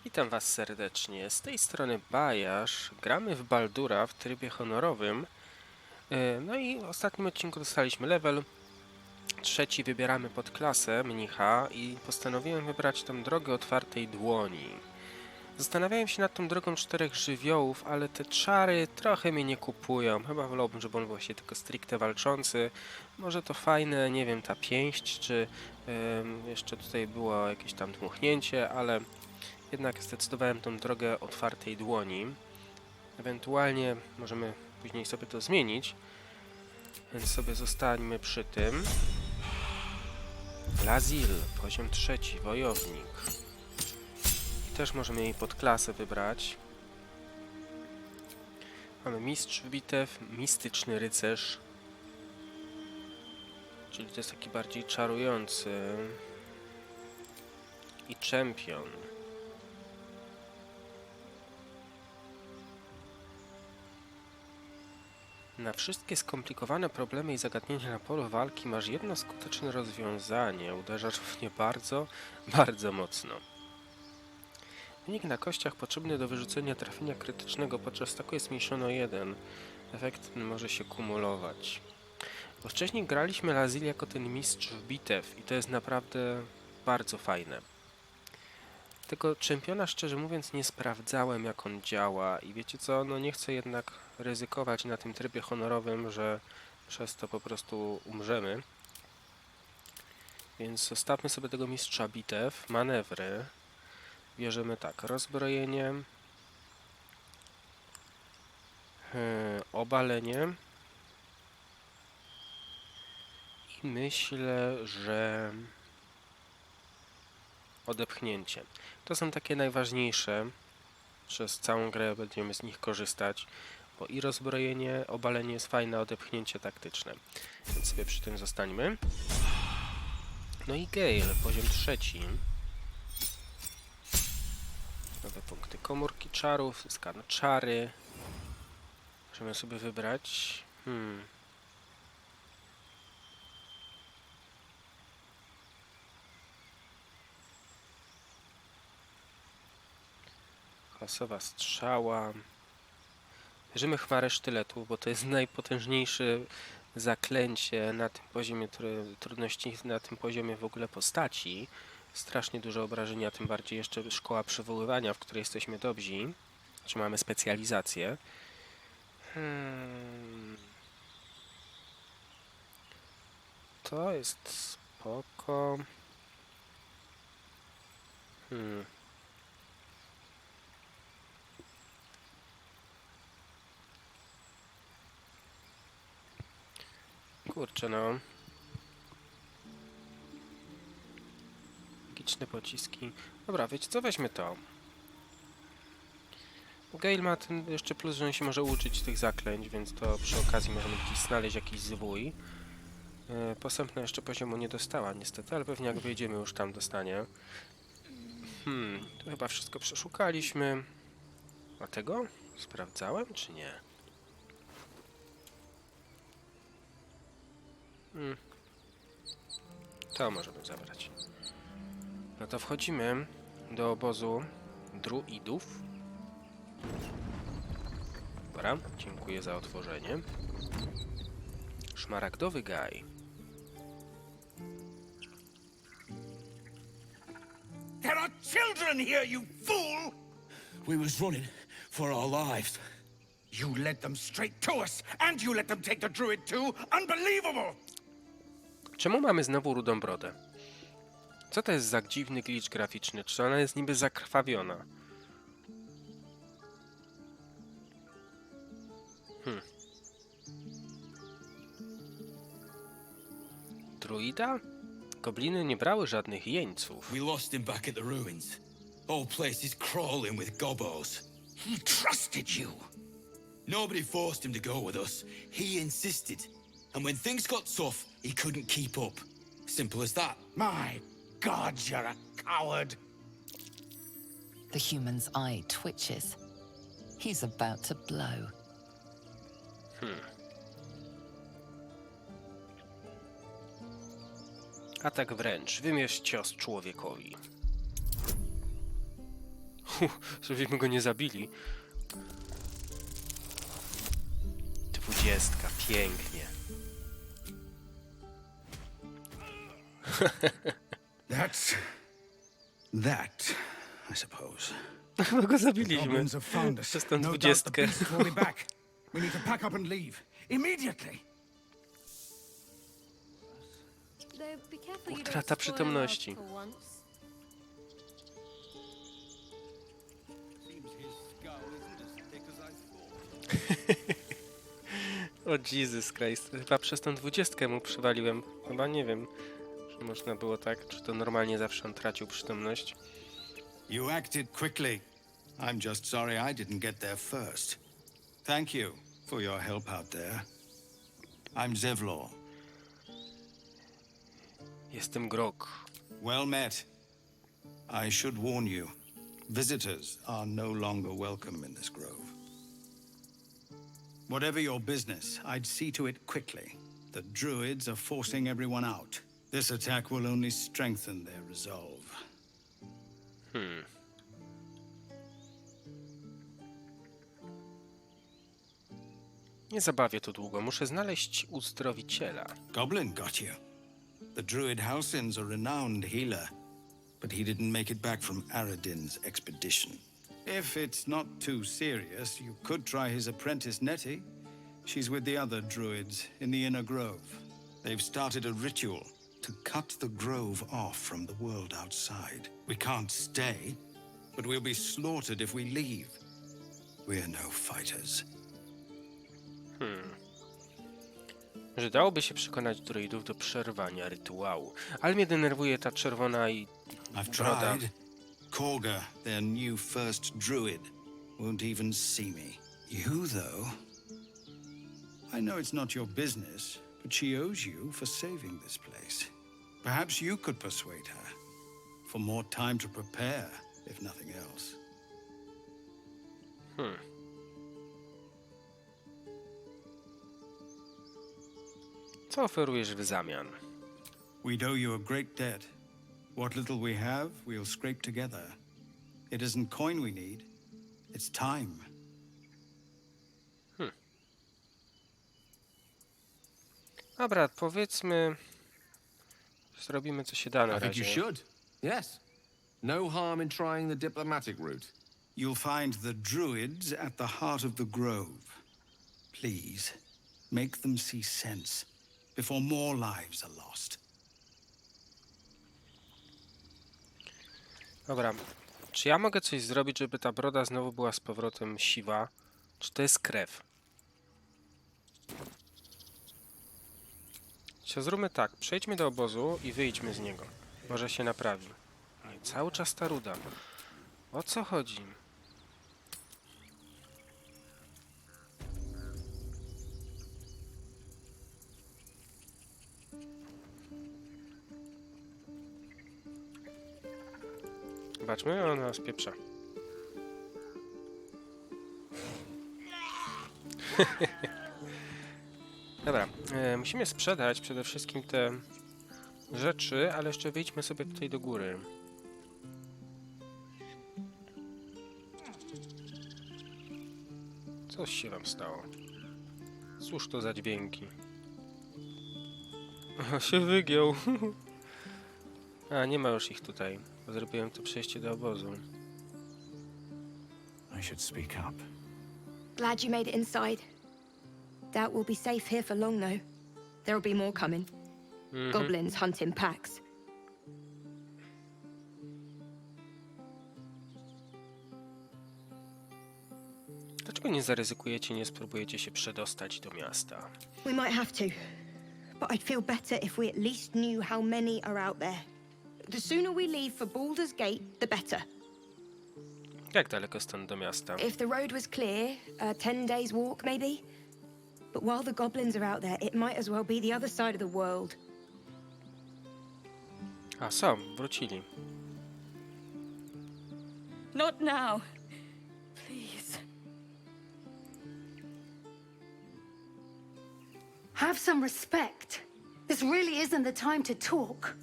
Witam Was serdecznie. Z tej strony Bajarz. Gramy w Baldura w trybie honorowym. No i w ostatnim odcinku dostaliśmy level. Trzeci wybieramy pod klasę mnicha i postanowiłem wybrać tą drogę otwartej dłoni. Zastanawiałem się nad tą drogą 4 żywiołów, ale te czary trochę mnie nie kupują. Chyba wolałbym, żeby on był właśnie tylko stricte walczący. Może to fajne, nie wiem, ta pięść, czy jeszcze tutaj było jakieś tam dmuchnięcie, ale jednak zdecydowałem tą drogę otwartej dłoni. Ewentualnie możemy później sobie to zmienić, więc sobie zostańmy przy tym. Lazil, poziom 3, wojownik. I też możemy jej podklasę wybrać. Mamy mistrz bitew, mistyczny rycerz. Czyli to jest taki bardziej czarujący. I czempion. Na wszystkie skomplikowane problemy i zagadnienia na polu walki masz jedno skuteczne rozwiązanie. Uderzasz w nie bardzo, bardzo mocno. Wynik na kościach potrzebny do wyrzucenia trafienia krytycznego podczas ataku jest zmniejszony o 1. Efekt ten może się kumulować. Bo wcześniej graliśmy Lazil jako ten mistrz bitew i to jest naprawdę bardzo fajne. Tego czempiona, szczerze mówiąc, nie sprawdzałem, jak on działa i wiecie co, no nie chcę jednak ryzykować na tym trybie honorowym, że przez to po prostu umrzemy. Więc zostawmy sobie tego mistrza bitew, manewry. Bierzemy tak, rozbrojenie, obalenie i myślę, że odepchnięcie. To są takie najważniejsze. Przez całą grę będziemy z nich korzystać, bo i rozbrojenie, obalenie jest fajne, odepchnięcie taktyczne. Więc sobie przy tym zostańmy. No i Gale, poziom 3. Nowe punkty komórki czarów, zyskano czary. Możemy sobie wybrać. Chaosowa strzała. Bierzemy chmarę sztyletów, bo to jest najpotężniejsze zaklęcie na tym poziomie trudności, na tym poziomie w ogóle postaci. Strasznie dużo obrażenia, tym bardziej jeszcze szkoła przywoływania, w której jesteśmy dobrzy. Znaczy mamy specjalizację. To jest spoko. Kurczę no. Magiczne pociski. Dobra, wiecie co? Weźmy to. Gale ma ten jeszcze plus, że on się może uczyć tych zaklęć, więc to przy okazji możemy gdzieś znaleźć jakiś zwój. Posępna jeszcze poziomu nie dostała niestety, ale pewnie jak wyjdziemy już tam dostanie. To chyba wszystko przeszukaliśmy. A tego? Sprawdzałem czy nie? To możemy zabrać. No to wchodzimy do obozu druidów. Dobra, dziękuję za otworzenie. Szmaragdowy gaj. There are children here, you fool! We was running for our lives. You led them straight to us, and you let them take the druid too? Unbelievable! Czemu mamy znowu rudą brodę? Co to jest za dziwny glitch graficzny? Czy ona jest niby zakrwawiona? Druida? Gobliny nie brały żadnych jeńców. We lost him back at the ruins. Whole place is crawling with gobos. He trusted you. Nobody forced him to go with us. He insisted. And when things got tough, he couldn't keep up. Simple as that. My God, you're a coward. The human's eye twitches. He's about to blow. Atak wręcz. Wymierz cios człowiekowi. Żebyśmy go nie zabili. 20, pięknie. That, I suppose. Chyba go zabiliśmy. Goblins have found us. Przez tę No doubt 20. the beasts will be back. We need to pack up and leave. Immediately. Utrata przytomności. O Jesus Christ. Chyba przez tą 20 mu przywaliłem. Chyba nie wiem, czy można było tak, czy to normalnie zawsze on tracił przytomność. You acted quickly. I'm just sorry I didn't get there first. Thank you for your help out there. I'm Zevlor. Jestem Grok. Well met. I should warn you, visitors are no longer welcome in this grove. Whatever your business, I'd see to it quickly. The druids are forcing everyone out. This attack will only strengthen their resolve. Nie zabawię tu długo. Muszę znaleźć uzdrowiciela. Goblin got you. The druid Halsin's a renowned healer, but he didn't make it back from Aradin's expedition. If it's not too serious, you could try his apprentice Nettie. She's with the other druids in the inner grove. They've started a ritual to cut the grove off from the world outside. We can't stay, but we'll be slaughtered if we leave. We're no fighters. Że dałoby się przekonać druidów do przerwania rytuału. Ale mnie denerwuje ta czerwona i I've broda. tried. Korga, their new first druid, won't even see me. You, though... I know it's not your business, but she owes you for saving this place. Perhaps you could persuade her. For more time to prepare, if nothing else. Co oferujesz w zamian? We'd owe you a great debt. What little we have, we'll scrape together. It isn't coin we need, it's time. Dobra, powiedzmy... Zrobimy co się da na I think you razie. should. Yes. No harm in trying the diplomatic route. You'll find the druids at the heart of the grove. Please, make them see sense before more lives are lost. Dobra, czy ja mogę coś zrobić, żeby ta broda znowu była z powrotem siwa? Czy to jest krew? Co zróbmy tak, przejdźmy do obozu i wyjdźmy z niego. Może się naprawi. Nie, cały czas ta ruda. O co chodzi? Zobaczmy, on nas pieprza. Dobra, musimy sprzedać przede wszystkim te rzeczy, ale jeszcze wyjdźmy sobie tutaj do góry. Coś się wam stało. Cóż to za dźwięki? O, się wygiął. A, nie ma już ich tutaj. Zrobiłem to przejście do obozu. I should speak up. Glad you made it inside. Doubt we'll be safe here for long, though. There'll be more coming. Goblins hunt in packs. Dlaczego nie zaryzykujecie, nie spróbujecie się przedostać do miasta? We might have to, but I'd feel better if we at least knew how many are out there. The sooner we leave for Baldur's Gate, the better. Jak daleko stąd do miasta? If the road was clear, a 10 days walk, maybe? But while the goblins are out there, it might as well be the other side of the world. A, są, wrócili. Not now. Please. Have some respect. This really isn't the time to talk.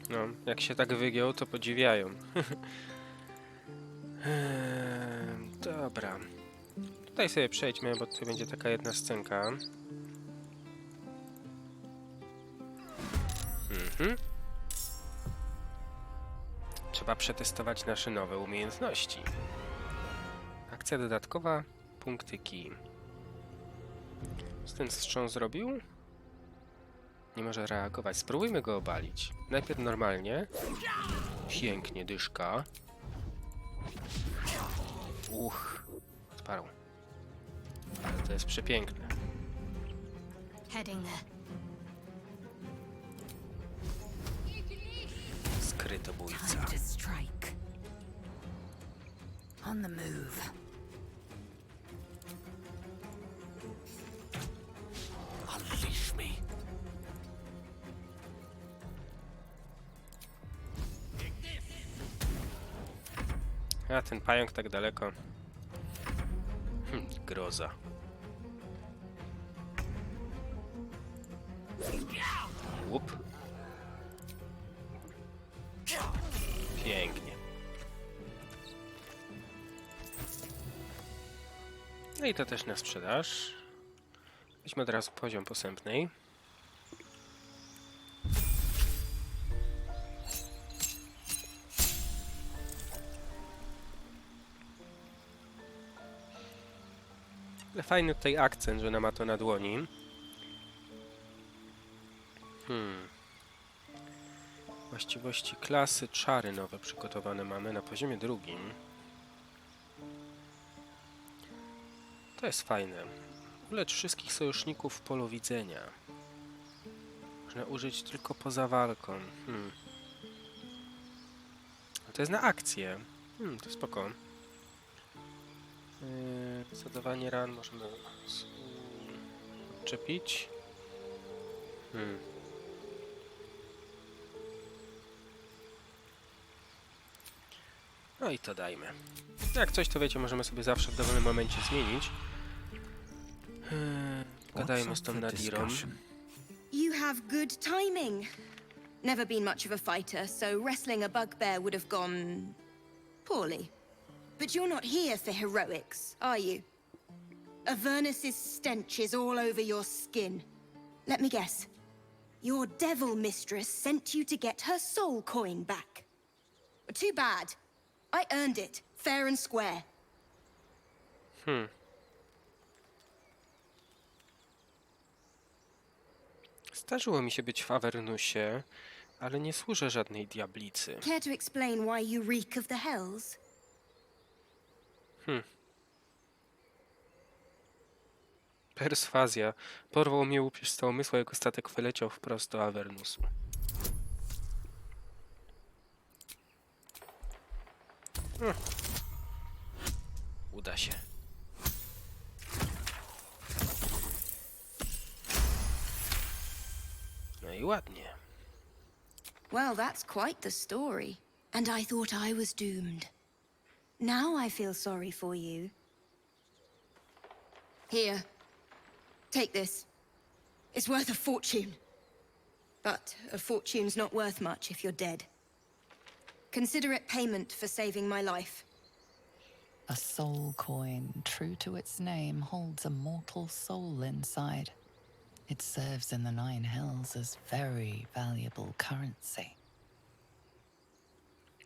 No, jak się tak wygiął, to podziwiają. Dobra. Tutaj sobie przejdźmy, bo tutaj będzie taka jedna scenka. Trzeba przetestować nasze nowe umiejętności. Akcja dodatkowa, punkty key. Co ten strząs zrobił? Nie może reagować. Spróbujmy go obalić. Najpierw normalnie. Pięknie, dyszka. Odparł. Ale to jest przepiękne. Heading there. Skrytobójca. Time to strike. On the move. Unleash me. A ten pająk tak daleko. Groza. Łup. Pięknie. No i to też na sprzedaż. Weźmy od razu poziom posępnej. Ale fajny tutaj akcent, że ona ma to na dłoni. Właściwości klasy, czary nowe przygotowane mamy na poziomie 2. To jest fajne. Ulecz wszystkich sojuszników w polu widzenia. Można użyć tylko poza walką. To jest na akcję. To spoko. Zadawanie ran możemy odczepić. No i to dajmy. Jak coś, to wiecie, możemy sobie zawsze w dowolnym momencie zmienić. Gadajmy z tą Nadirą. You have good timing. Never been much of a fighter, so wrestling a bugbear would have gone poorly. But you're not here for heroics, are you? Avernus's stench is all over your skin. Let me guess. Your devil mistress sent you to get her soul coin back. Too bad. I earned it, fair and square. Zdarzyło mi się być w Avernusie, ale nie służę żadnej diablicy. Care to explain why you reek of the hells? Perswazja. Porwał mnie łupież z umysłu, jego statek wyleciał wprost do Avernusu. Uda się. No i ładnie. Well, that's quite the story. And I thought I was doomed. Now I feel sorry for you. Here. Take this. It's worth a fortune. But a fortune's not worth much if you're dead. Consider it payment for saving my life. A soul coin, true to its name, holds a mortal soul inside. It serves in the Nine Hells as very valuable currency.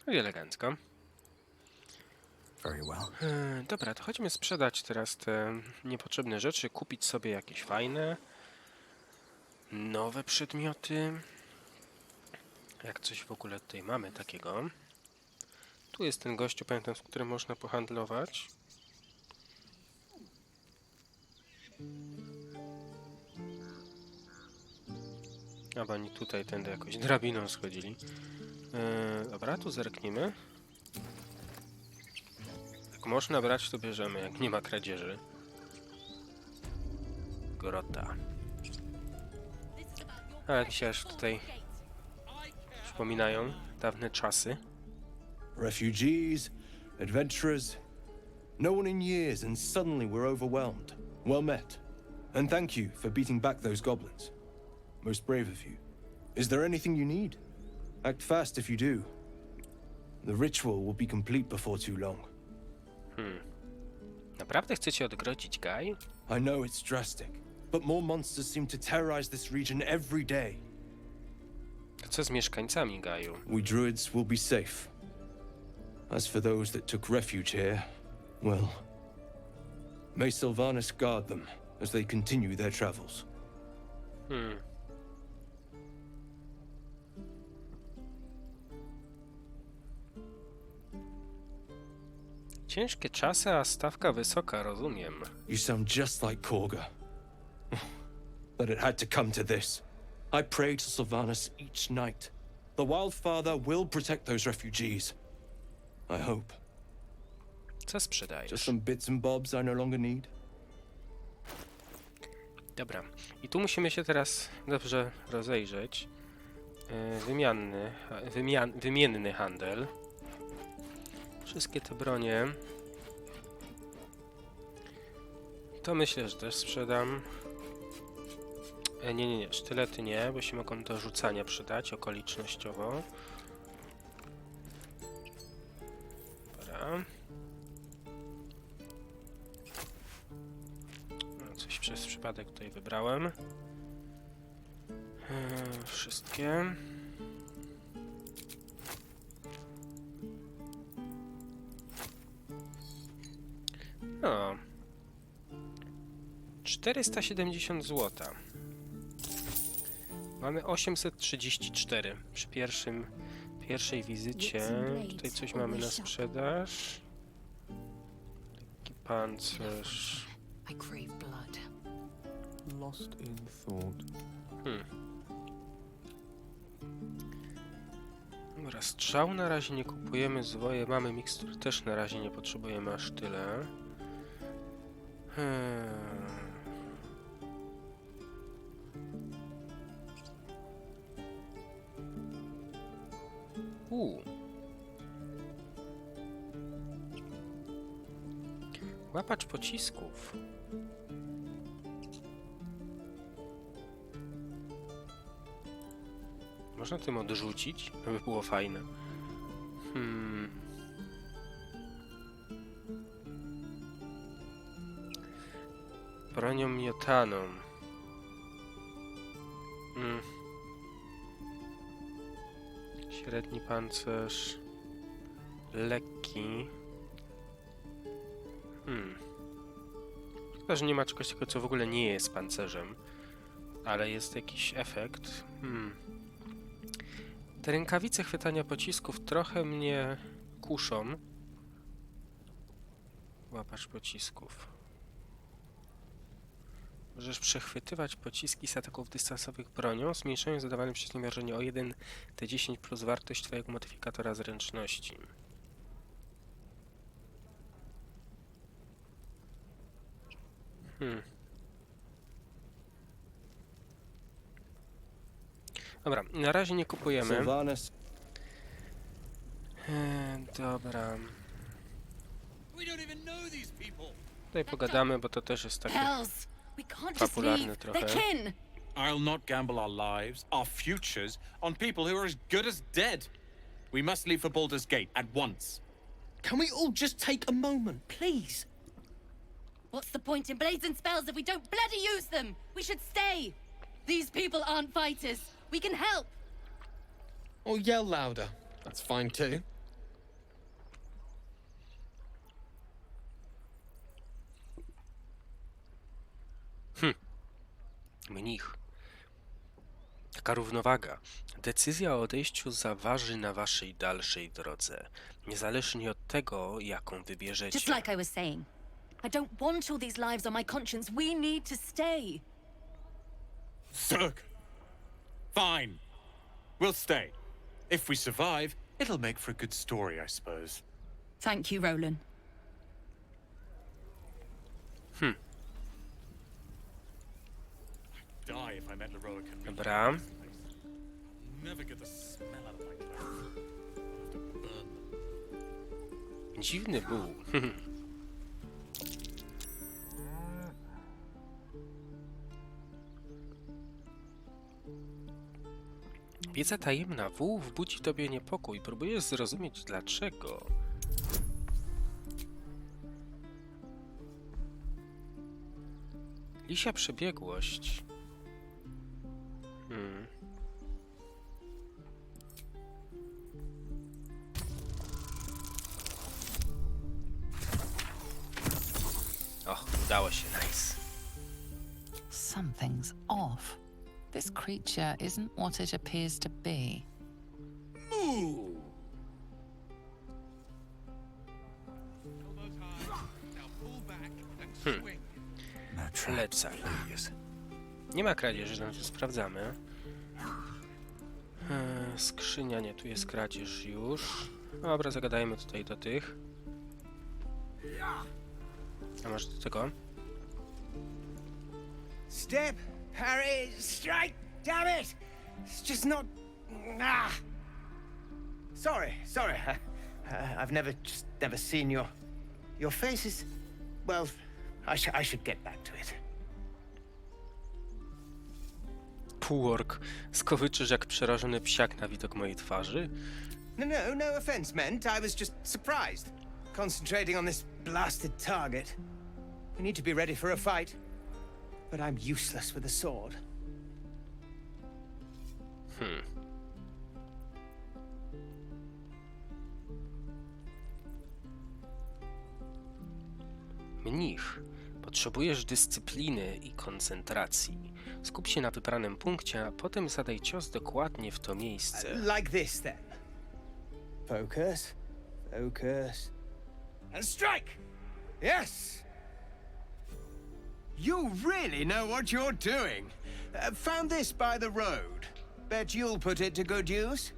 No i elegancko. Very well. Dobra, to chodźmy sprzedać teraz te niepotrzebne rzeczy, kupić sobie jakieś fajne, nowe przedmioty. Jak coś w ogóle tutaj mamy takiego. Tu jest ten gościu, pamiętam, z którym można pohandlować. Albo oni tutaj tędy jakoś drabiną schodzili. Dobra, tu zerknijmy. Jak można brać, to bierzemy, jak nie ma kradzieży. Grota. A jak się aż tutaj przypominają dawne czasy. Refugees, adventurers, no one in years, and suddenly we're overwhelmed. Well met. And thank you for beating back those goblins. Most brave of you. Is there anything you need? Act fast if you do. The ritual will be complete before too long. Naprawdę chcecie odgrodzić Guy? I know it's drastic, but more monsters seem to terrorize this region every day. A co z mieszkańcami Gaju? We druids will be safe. As for those that took refuge here, well, may Sylvanas guard them as they continue their travels. Ciężkie czasy, a stawka wysoka, rozumiem. You sound just like Korga. But it had to come to this. I pray to Sylvanas each night. The Wildfather will protect those refugees. I hope. Co sprzedajesz? Just some bits and bobs I no longer need. Dobra. I tu musimy się teraz dobrze rozejrzeć. Wymienny handel. Wszystkie te bronie. To myślę, że też sprzedam. Nie. Sztylety nie, bo się mogą do rzucania przydać okolicznościowo. Dobra. No, coś przez przypadek tutaj wybrałem. Wszystkie. No. 470 zł. Mamy 834 przy pierwszej wizycie. Tutaj coś mamy na sprzedaż. Taki pancerz. Lost in thought. Dobra, strzał na razie nie kupujemy, zwoje mamy, mikstur też na razie nie potrzebujemy aż tyle. Łapacz pocisków. Można tym odrzucić? To by było fajne. Bronią miotaną. Średni pancerz. Lekki. Szkoda, że nie ma czegoś takiego, co w ogóle nie jest pancerzem. Ale jest jakiś efekt. Te rękawice chwytania pocisków trochę mnie kuszą. Łapacz pocisków. Możesz przechwytywać pociski z ataków dystansowych bronią, zmniejszając zadawane przez nie obrażenie o 1d10 plus wartość twojego modyfikatora zręczności. Dobra, na razie nie kupujemy. Sylvanas. Dobra. Tutaj pogadamy, bo to też jest takie popularne trochę. I'll not gamble our lives, our futures, on people who are as good as dead. We must leave for Baldur's Gate at once. Can we all just take a moment, please? What's the point in blades and spells if we don't bloody use them? We should stay. These people aren't fighters. We can help. Or yell louder. That's fine too. Mnich. Taka równowaga. Decyzja o odejściu zaważy na waszej dalszej drodze, niezależnie od tego, jaką wybierzecie. Just like I was saying. I don't want all these lives on my conscience. We need to stay. Zerg! Fine. We'll stay. If we survive, it'll make for a good story, I suppose. Thank you, Roland. Die if I met Leroic and Dobra. never get the smell out of my clothes. I'll have to burn them. Dziwny był. Wiedza tajemna wół budzi tobie niepokój. Próbujesz zrozumieć dlaczego. Lisia przebiegłość. Och, udało się, nice. Something's off. This creature isn't what it appears to be. Plecak. Nie ma kradzieży, no to sprawdzamy. Skrzynia, nie, tu jest kradzież już. Dobra, zagadajmy tutaj do tych. A masz do tego? Step, parry, strike, damn it! It's just not... Sorry. I've never seen your face is... Well, I should get back to it. Półork. Skowyczysz jak przerażony psiak na widok mojej twarzy? No offense meant. I was just surprised. Concentrating on this blasted target. We need to be ready for a fight. But I'm useless with a sword. Mnich. Potrzebujesz dyscypliny i koncentracji. Skup się na wybranym punkcie, a potem zadaj cios dokładnie w to miejsce. Like this, then. Focus. And strike! Yes! You really know what you're doing. Found this by the road. Bet you'll put it to good use?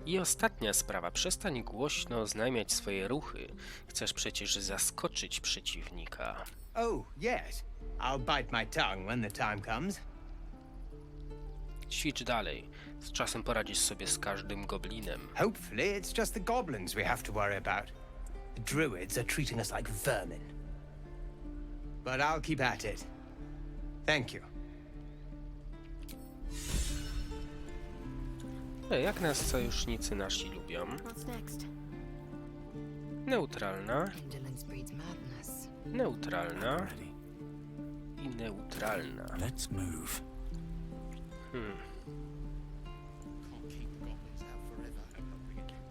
I ostatnia sprawa. Przestań głośno oznajmiać swoje ruchy. Chcesz przecież zaskoczyć przeciwnika. Oh, yes. I'll bite my tongue when the time comes. Ćwicz dalej. Z czasem poradzisz sobie z każdym goblinem. Hopefully it's just the goblins we have to worry about. The druids are treating us like vermin. But I'll keep at it. Thank you. Jak nas sojusznicy nasi lubią? Neutralna. Neutralna. I neutralna. Let's move.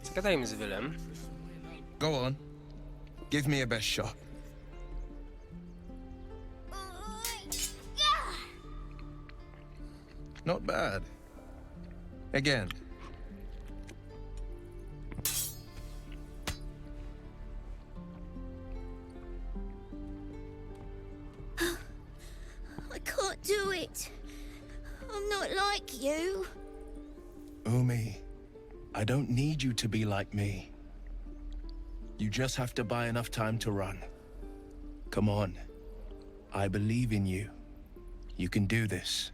Zagadajmy z Wylem. Go on. Give me a best shot. Not bad. Again. I can't do it. I'm not like you. Umi, I don't need you to be like me. You just have to buy enough time to run. Come on. I believe in you. You can do this.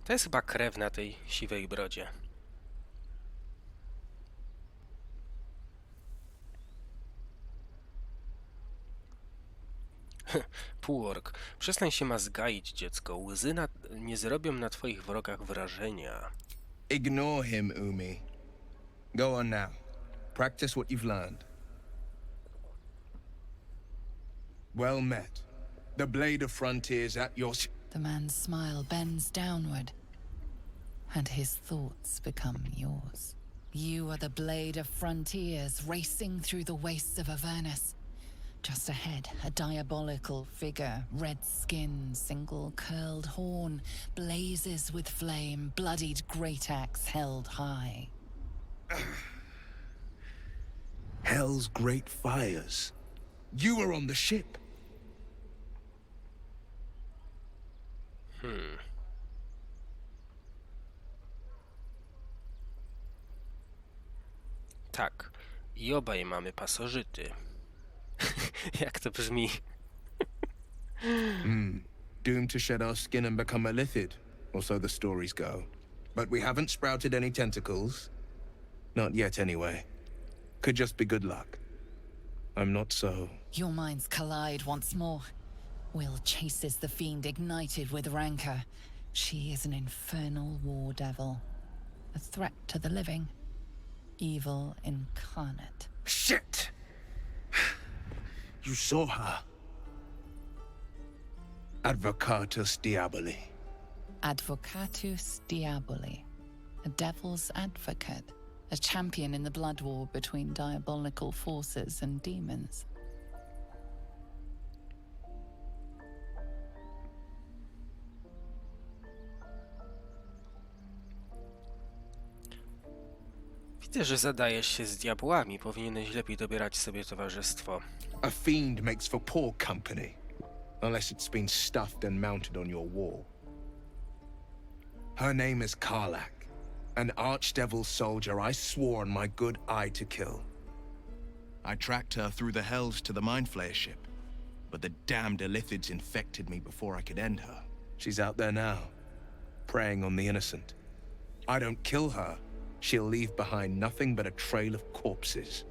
To jest chyba krew na tej siwej brodzie. Półork, przestań się mazgaić, dziecko. Łzy nie zrobią na twoich wrogach wrażenia. Ignore him, Umi. Go on now. Practice what you've learned. Well met. The blade of frontiers at your... The man's smile bends downward, and his thoughts become yours. You are the blade of frontiers racing through the wastes of Avernus. Just ahead, a diabolical figure, red skin, single curled horn, blazes with flame, bloodied great axe held high. Hell's great fires. You were on the ship. Tak, i obaj mamy pasożyty. Jak to brzmi? Doomed to shed our skin and become a lithid, or so the stories go. But we haven't sprouted any tentacles. Not yet, anyway. Could just be good luck. I'm not so... Your minds collide once more. Will chases the fiend ignited with rancor. She is an infernal war devil. A threat to the living. Evil incarnate. Shit! You saw her. Advocatus Diaboli. Advocatus Diaboli. A devil's advocate. A champion in the blood war between diabolical forces and demons. Widzę, że zadajesz się z diabłami. Powinieneś lepiej dobierać sobie towarzystwo. A fiend makes for poor company, unless it's been stuffed and mounted on your wall. Her name is Karlach, an archdevil soldier I swore on my good eye to kill. I tracked her through the hells to the Mind Flayer ship, but the damned Illithids infected me before I could end her. She's out there now, preying on the innocent. I don't kill her, she'll leave behind nothing but a trail of corpses.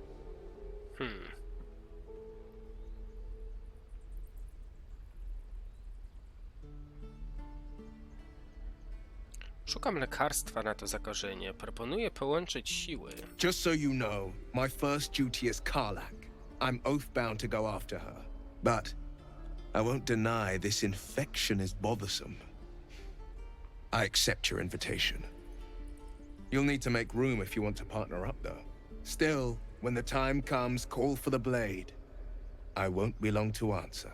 Szukam lekarstwa na to zakorzenie. Proponuję połączyć siły. Just so you know, my first duty is Karlach. I'm oath-bound to go after her. But I won't deny this infection is bothersome. I accept your invitation. You'll need to make room if you want to partner up, though. Still, when the time comes, call for the blade. I won't be long to answer.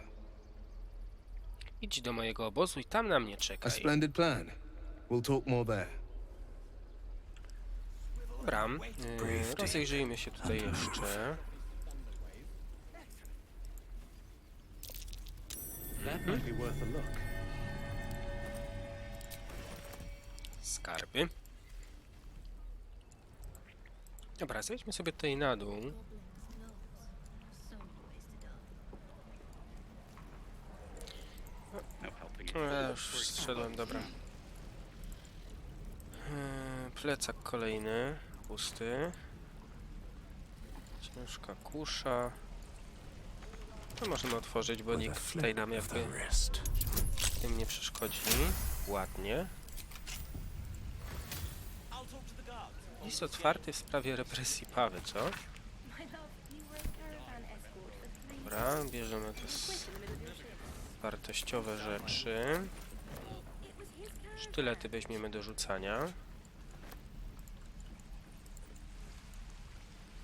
Idź do mojego obozu i tam na mnie A czekaj. splendid plan. We'll talk more there. Dobra, rozejrzyjmy się tutaj jeszcze. Skarby. Dobra, zejdźmy sobie tutaj na dół. Już zszedłem, dobra. Plecak kolejny, pusty. Ciężka kusza. To możemy otworzyć, bo nikt tutaj nam jakby tym nie przeszkodzi. Ładnie. List otwarty w sprawie represji Pawy, co? Dobra, bierzemy te wartościowe rzeczy. Sztylety weźmiemy do rzucania.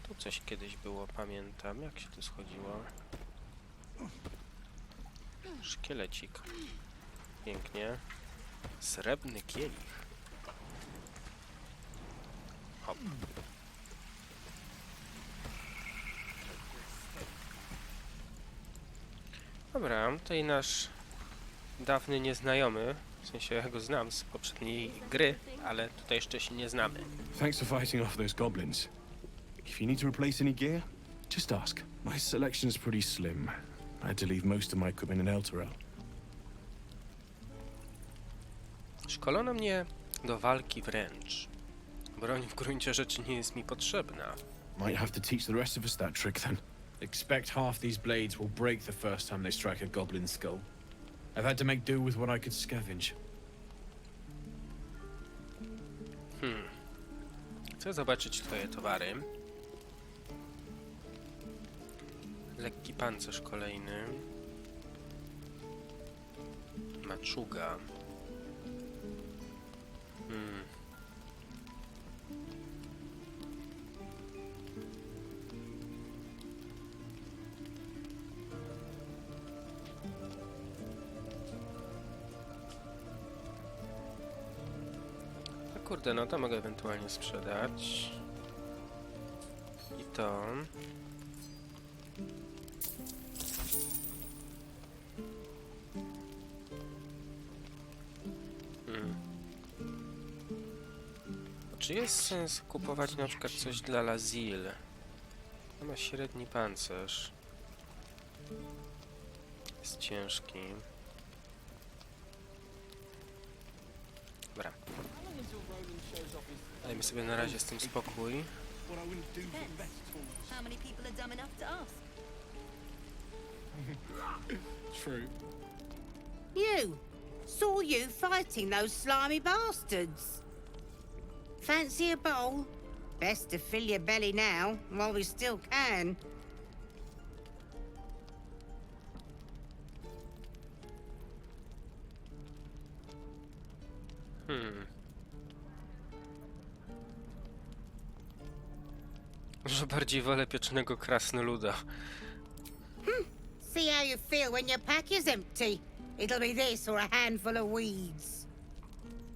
Tu coś kiedyś było, pamiętam. Jak się tu schodziło? Szkielecik. Pięknie. Srebrny kielich. Hop. Dobra, tutaj nasz dawny nieznajomy. W sensie ja go znam z poprzedniej gry, ale tutaj jeszcze się nie znamy. Thanks for fighting off those goblins. If you need to replace any gear, just ask. My selection is pretty slim. I had to leave most of my equipment in Elturel. Szkolono mnie do walki wręcz. Broń w gruncie rzeczy nie jest mi potrzebna. Might have to teach the rest of us that trick then. Expect half these blades will break the first time they strike a goblin skull. I've had to make do with what I could scavenge. Chcę zobaczyć twoje towary. Lekki pancerz kolejny. Maczuga. Kurde, no to mogę ewentualnie sprzedać. I to. Czy jest sens kupować na przykład coś dla Lazil? To ma średni pancerz. Jest ciężki. Dobra. Dajmy sobie na razie z tym spokój. True. You! Saw you fighting those slimy bastards. Fancy a bowl? Best to fill your belly now, while we still can. Może bardziej wolę pieczonego krasnoluda. See how you feel when your pack is empty. It'll be this or a handful of weeds.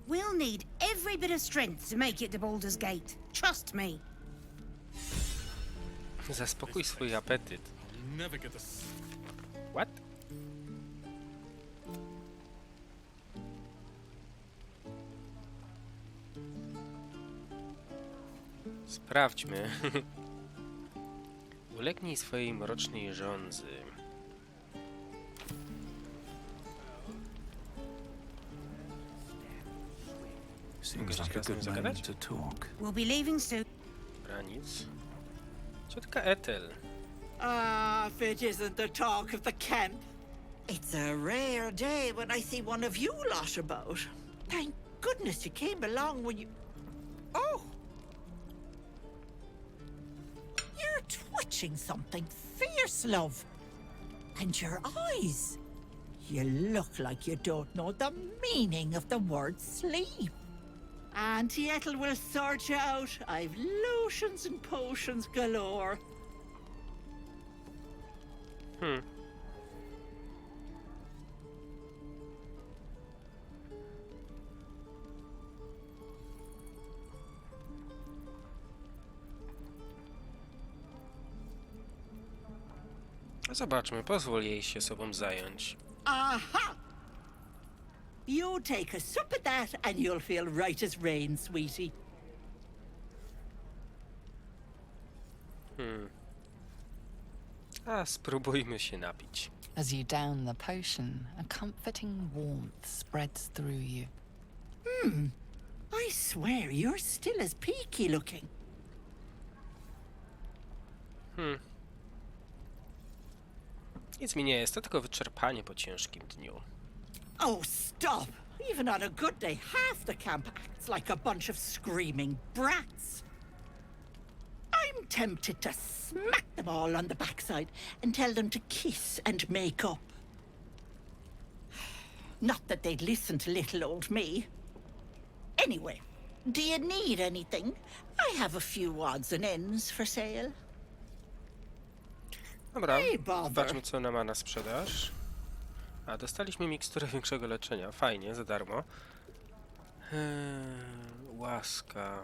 We'll need every bit of strength to make it to Baldur's Gate. Trust me. Zaspokój swój apetyt. Never get this. What? Sprawdźmy. Ulegnij swojej mrocznej żądzy. Seems like a good moment to talk. We'll be leaving soon. Granic. Ciotka Ethel. Ah, if it isn't the talk of the camp. It's a rare day when I see one of you lot about. Thank goodness you came along when you... Oh! You're twitching something fierce, love. And your eyes. You look like you don't know the meaning of the word sleep. Auntie Ethel will sort you out. I've lotions and potions galore. Zobaczmy, pozwól jej się sobą zająć. Aha! You take a sup at that and you'll feel right as rain, sweetie. A spróbujmy się napić. As you down the potion, a comforting warmth spreads through you. I swear you're still as peaky looking. Nic mi nie jest, to tylko wyczerpanie po ciężkim dniu. Oh, stop! Even on a good day, half the camp acts like a bunch of screaming brats. I'm tempted to smack them all on the backside and tell them to kiss and make up. Not that they'd listen to little old me. Anyway, do you need anything? I have a few odds and ends for sale. Dobra, zobaczmy co ona ma na sprzedaż. A, dostaliśmy miksturę większego leczenia. Fajnie, za darmo. Łaska.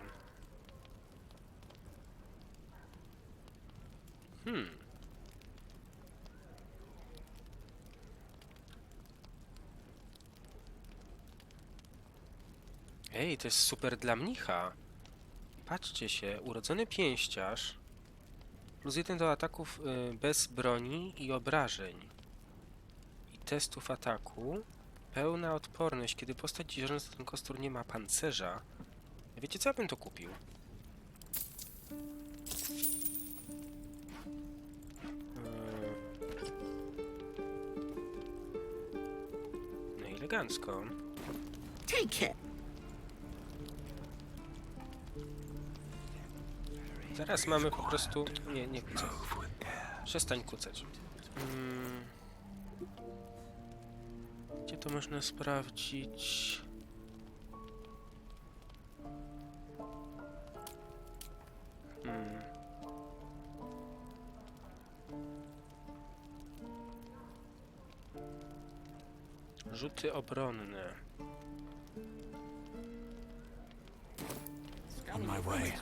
Ej, to jest super dla mnicha. Patrzcie się, urodzony pięściarz. +1 do ataków bez broni i obrażeń. I testów ataku. Pełna odporność, kiedy postać dzierżąca ten kostur nie ma pancerza. Wiecie co, ja bym to kupił. No i elegancko. Take it. Zaraz mamy po prostu... Nie kucaj. Przestań kucać. Gdzie to można sprawdzić? Rzuty obronne. On my way.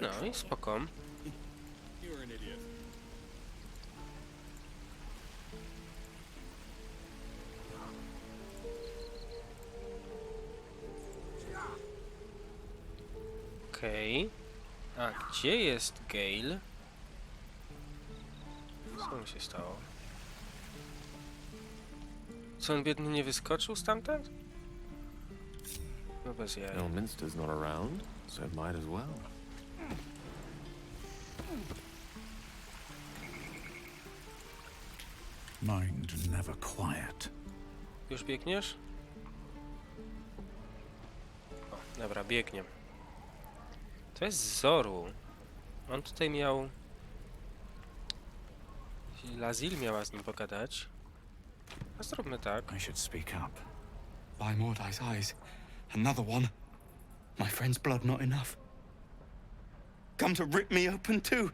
No i spoko. You're an idiot. Okej. A gdzie jest Gale? Co mu się stało? Co, on biedny nie wyskoczył stamtąd? No bez jaj. Elminster's not around, so might as well. Mind never quiet. Już biegniesz? O, dobra, biegnie. To jest Zoru. On tutaj miał... Lazil miała z nim pogadać. A zróbmy tak. I should speak up. By Mordai's eyes, another one. My friend's blood not enough. Come to rip me open too.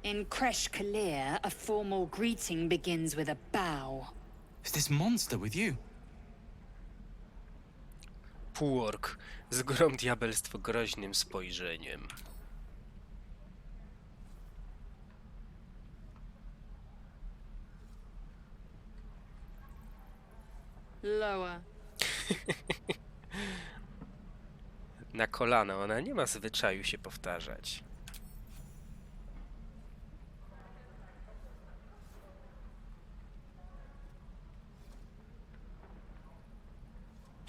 In Kresh Kalir, a formal greeting begins with a bow. Is this monster with you? Półork z górą diabelstwo groźnym spojrzeniem. Lower. Na kolana, ona nie ma zwyczaju się powtarzać.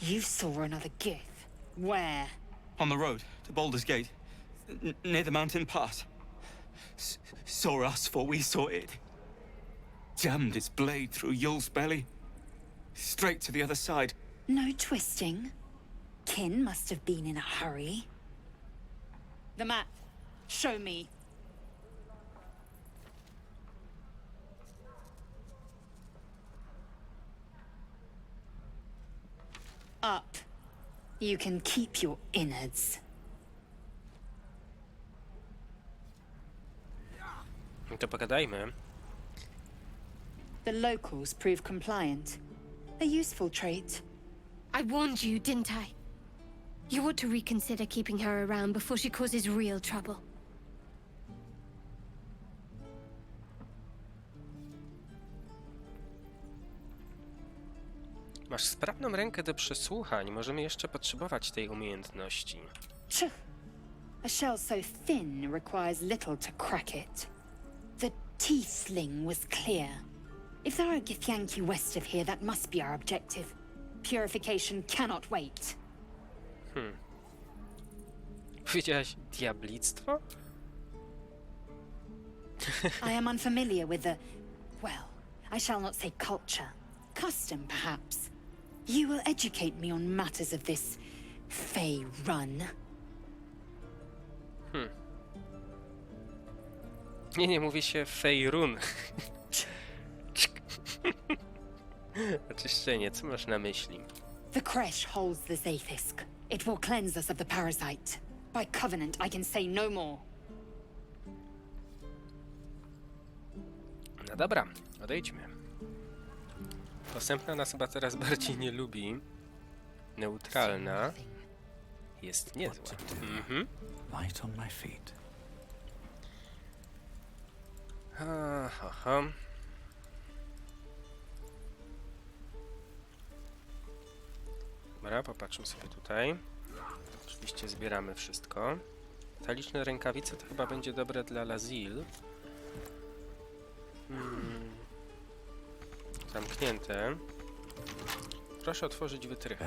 You saw another Gith. Where? On the road to Baldur's Gate, near the mountain pass. Saw us, for we saw it. Jammed its blade through Yul's belly. Straight to the other side. No twisting. Kin must have been in a hurry. The map. Show me. Up. You can keep your innards. No to pogadajmy. The locals prove compliant. A useful trait. I warned you, didn't I? You ought to reconsider keeping her around before she causes real trouble. Masz sprawną rękę do przesłuchań. Możemy jeszcze potrzebować tej umiejętności. A shell so thin requires little to crack it. The teeth sling was clear. If there are Githyanki west of here, that must be our objective. Purification cannot wait. Powiedziałaś diablictwo? I am unfamiliar with the... well, I shall not say culture. Custom, perhaps. You will educate me on matters of this Fey run. Nie mówi się Fejrun. Oczyszczenie, co masz na myśli? The Kresh holds the Zaithisk. It will cleanse us of the parasite. By covenant, I can say no more. No dobra, odejdźmy. Posępna nas chyba teraz bardziej nie lubi. Neutralna jest niezła. Light on my feet. Aha. Dobra, popatrzmy sobie tutaj. Oczywiście zbieramy wszystko. Metaliczne rękawice to chyba będzie dobre dla Lazil. Zamknięte. Proszę otworzyć wytrych.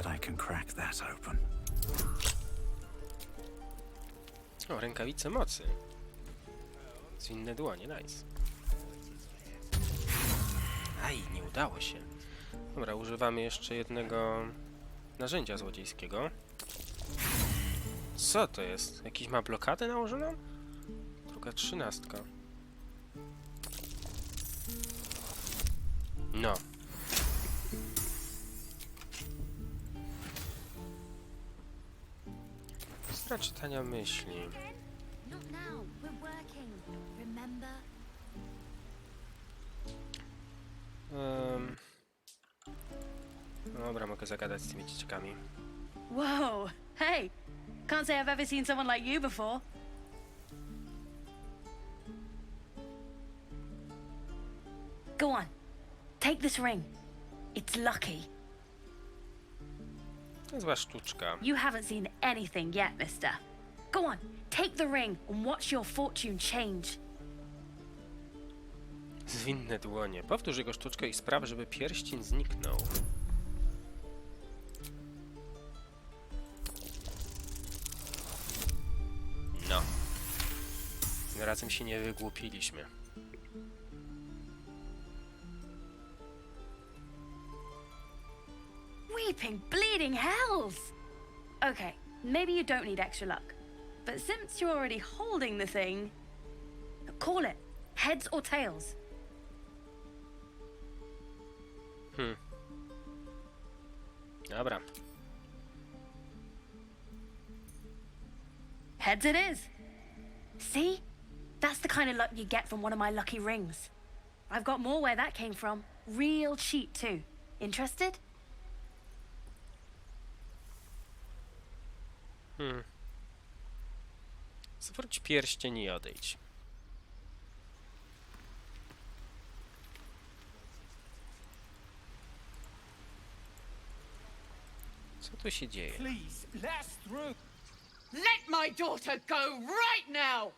O, rękawice mocy. Zwinne dłonie, nice. Aj, nie udało się. Dobra, używamy jeszcze jednego narzędzia złodziejskiego. Co to jest? Jakiś ma blokadę nałożoną? Druga 13. No. Stra czytania myśli. Dobra, mogę zagadać z tymi dzieciakami. Whoa, hey! Can't say I've ever seen someone like you before. Go on, take this ring. It's lucky. Niezła sztuczka. You haven't seen anything yet, mister. Go on, take the ring and watch your fortune change. Zwinne dłonie. Powtórz jego sztuczkę i spraw, żeby pierścień zniknął. No. Tym razem się nie wygłupiliśmy. Flipping bleeding hells! Okay, maybe you don't need extra luck. But since you're already holding the thing, call it. Heads or tails. Dobra. Heads it is. See? That's the kind of luck you get from one of my lucky rings. I've got more where that came from. Real cheap too. Interested? Zwróć pierścień i odejdź. Co tu się dzieje? Please, let us through. Let my daughter go right now!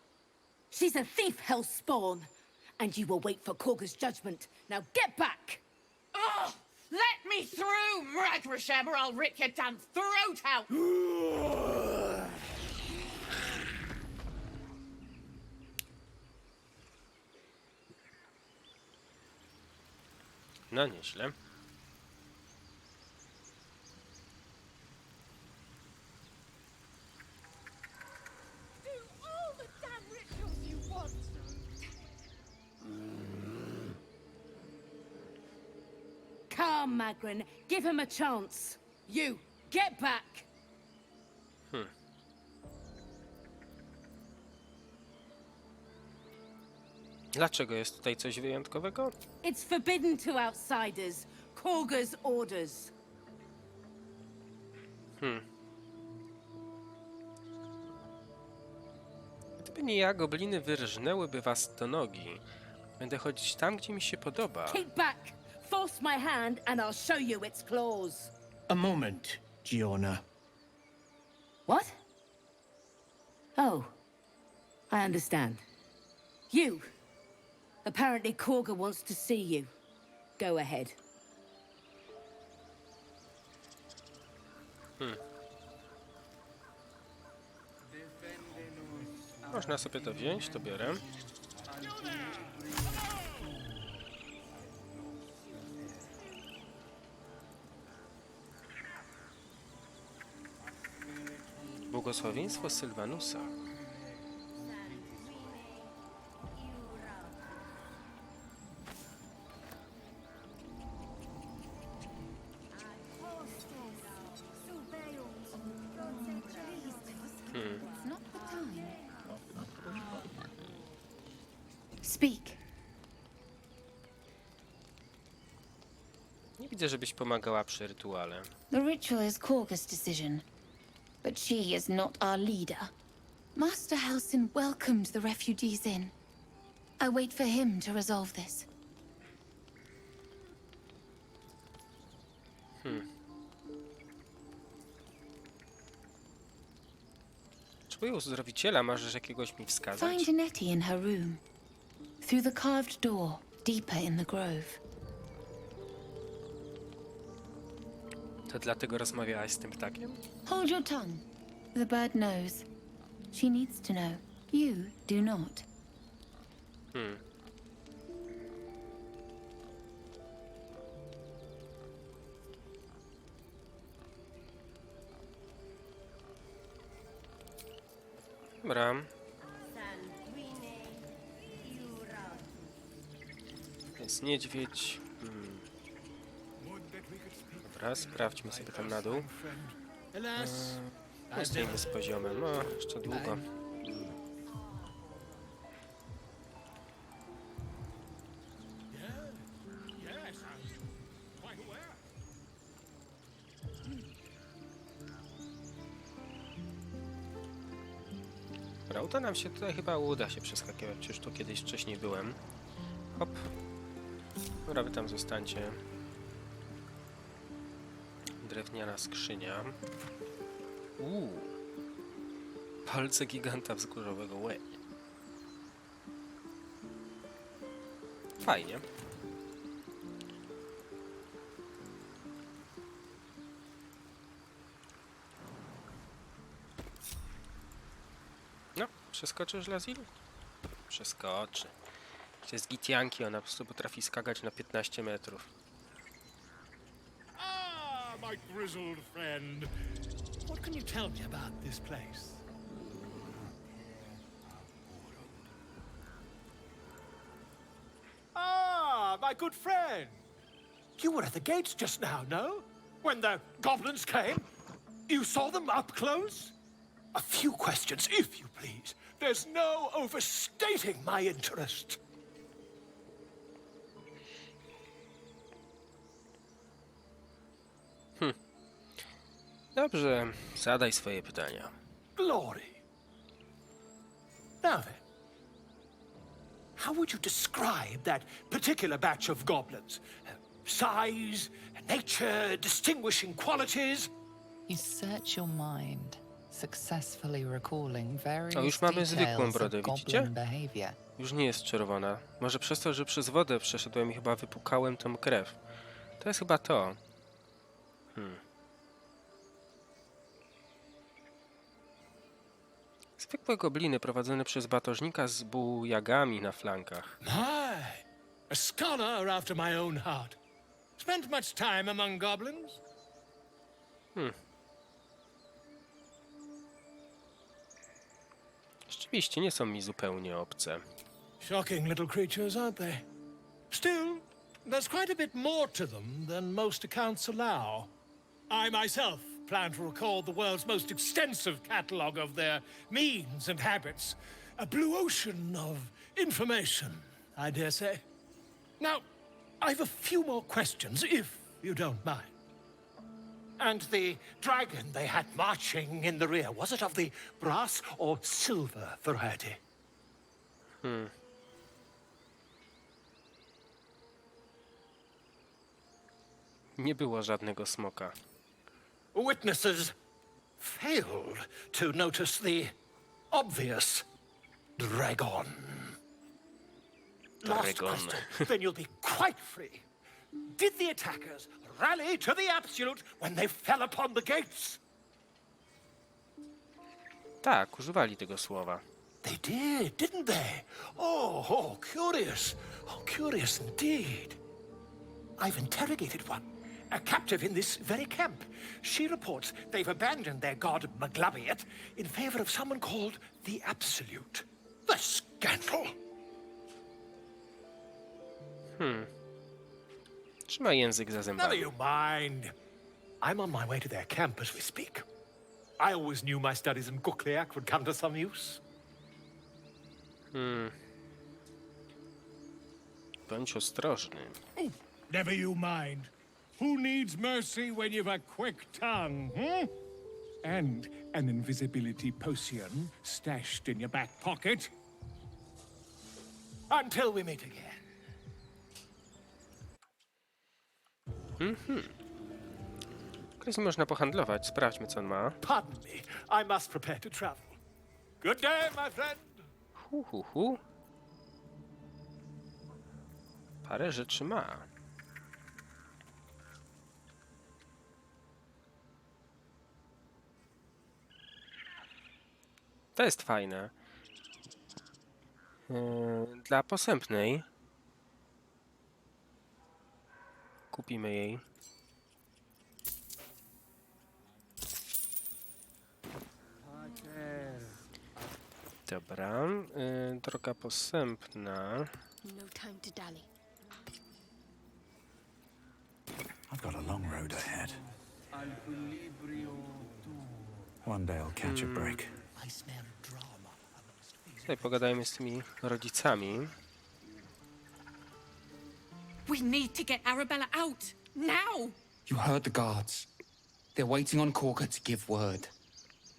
She's a thief, hell spawn. And you will wait for Korga's judgment. Now get back! Oh, let me through, Mragrasham, or I'll rip your damn throat out! No nieźle. Come, Magrin. Give him a chance. You, get back! Dlaczego jest tutaj coś wyjątkowego? It's forbidden to outsiders. Korga's orders. Gdyby nie ja, gobliny wyrżnęłyby was do nogi. Będę chodzić tam, gdzie mi się podoba. Keep back! Force my hand and I'll show you its claws. A moment, Giona. What? Oh. I understand. You. Apparently Korga wants to see you. Go ahead. Można sobie to wziąć, to biorę. Błogosławieństwo Sylwanusa. Speak. Nie widzę, żebyś pomagała przy rytuale. The ritual is Korga's decision, but she is not our leader. Master Halsin welcomed the refugees in. I wait for him to resolve this. Czy uzdrowiciela możesz jakiegoś mi wskazać? Find Nettie in her room. Through the carved door, deeper in the grove. To dlatego rozmawiałaś z tym ptakiem? Hold your tongue. The bird knows. She needs to know. You do not. Dobra. Jest niedźwiedź. Dobra, sprawdźmy sobie tam na dół. Zdejmę z poziomem. No, jeszcze długo. Dobra, uda nam się tutaj, chyba uda się przeskakiwać, przecież tu kiedyś wcześniej byłem. Hop. Dobra, wy tam zostańcie. Drewniana skrzynia. Palce giganta wzgórzowego. Łe. Fajnie. No, przeskoczysz, Lazil? Przeskoczy. To jest Githyanki, ona po prostu potrafi skakać na 15 metrów. Ah, my grizzled friend. What can you tell me about this place? Ah, my good friend. You were at the gates just now, no? When the goblins came? You saw them up close? A few questions, if you please. There's no overstating my interest. Dobrze, zadaj swoje pytania. Glory. Now then, how would you describe that particular batch of goblins? Size, nature, distinguishing qualities? You search your mind, successfully recalling various O, już mamy zwykłą details brodę, of widzicie? goblin behavior. Już nie jest czerwona. Może przez to, że przez wodę przeszedłem i chyba wypukałem tą krew. To jest chyba to. Zwykłe gobliny prowadzone przez batożnika z bujagami na flankach. My, a scholar after my own heart. Spent much time among goblins? Rzeczywiście nie są mi zupełnie obce. Shocking little creatures, aren't they? Still, there's quite a bit more to them than most accounts allow. I myself plan to record the world's most extensive catalogue of their means and habits. A blue ocean of information, I dare say. Now, I've a few more questions, if you don't mind. And the dragon they had marching in the rear, was it of the brass or silver variety? Nie było żadnego smoka. Witnesses failed to notice the obvious dragon. Last question, then you'll be quite free. Did the attackers rally to the absolute when they fell upon the gates? Tak, używali tego słowa. They did, didn't they? Oh, curious. Oh, curious indeed. I've interrogated one, a captive in this very camp. She reports they've abandoned their god Maglabiet in favor of someone called the Absolute. The scandal! Trzymaj język za Never zębami. you mind. I'm on my way to their camp as we speak. I always knew my studies in Gukliak would come to some use. Bądź ostrożny. Never you mind. Who needs mercy when you've a quick tongue, And an invisibility potion stashed in your back pocket? Until we meet again. Z nim można pohandlować. Sprawdźmy, co on ma. Pardon me. I must prepare to travel. Good day, my friend. Parę rzeczy ma. To jest fajne. Dla posępnej kupimy jej. Dobra, droga posępna. No time to dally. I've got a long road ahead. One day I'll catch a break. Tutaj pogadajmy z tymi rodzicami. We need to get Arabella out. Now! You heard the guards. They're waiting on Corker to give word.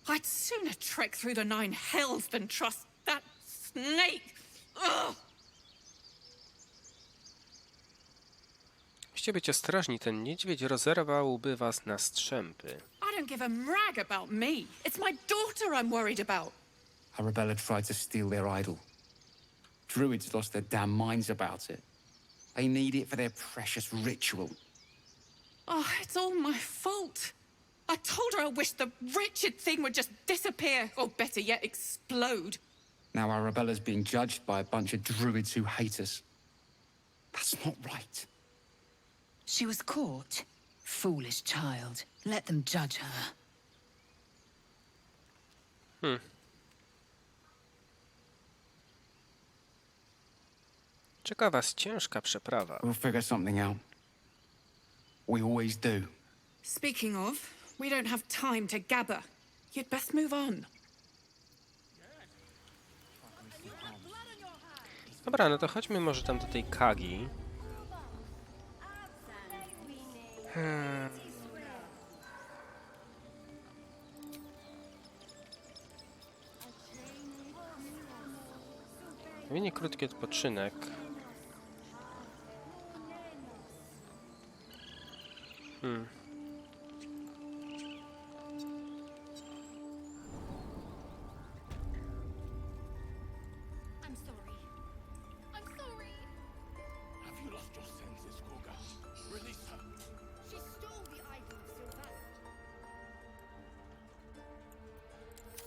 I'd sooner trek through the 9 hells than trust that snake. Ugh! Musicie być ostrożni, ten niedźwiedź rozerwałby was na strzępy. I don't give a rag about me. It's my daughter I'm worried about. Arabella tried to steal their idol. Druids lost their damn minds about it. They need it for their precious ritual. Oh, it's all my fault. I told her I wished the wretched thing would just disappear, or better yet, explode. Now Arabella's being judged by a bunch of druids who hate us. That's not right. She was caught. Foolish child. Let them judge her. Czeka was ciężka przeprawa. We'll figure something out. We always do. Speaking of, we don't have time to gabber. You'd best move on. Dobra, no to chodźmy może tam do tej Kagi. Minie krótki odpoczynek.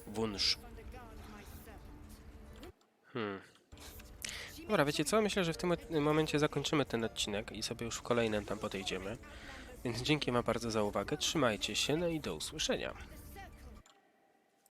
Wunsz. Dobra, wiecie co? Myślę, że w tym momencie zakończymy ten odcinek i sobie już w kolejnym tam podejdziemy. Więc dzięki wam bardzo za uwagę, trzymajcie się, no i do usłyszenia.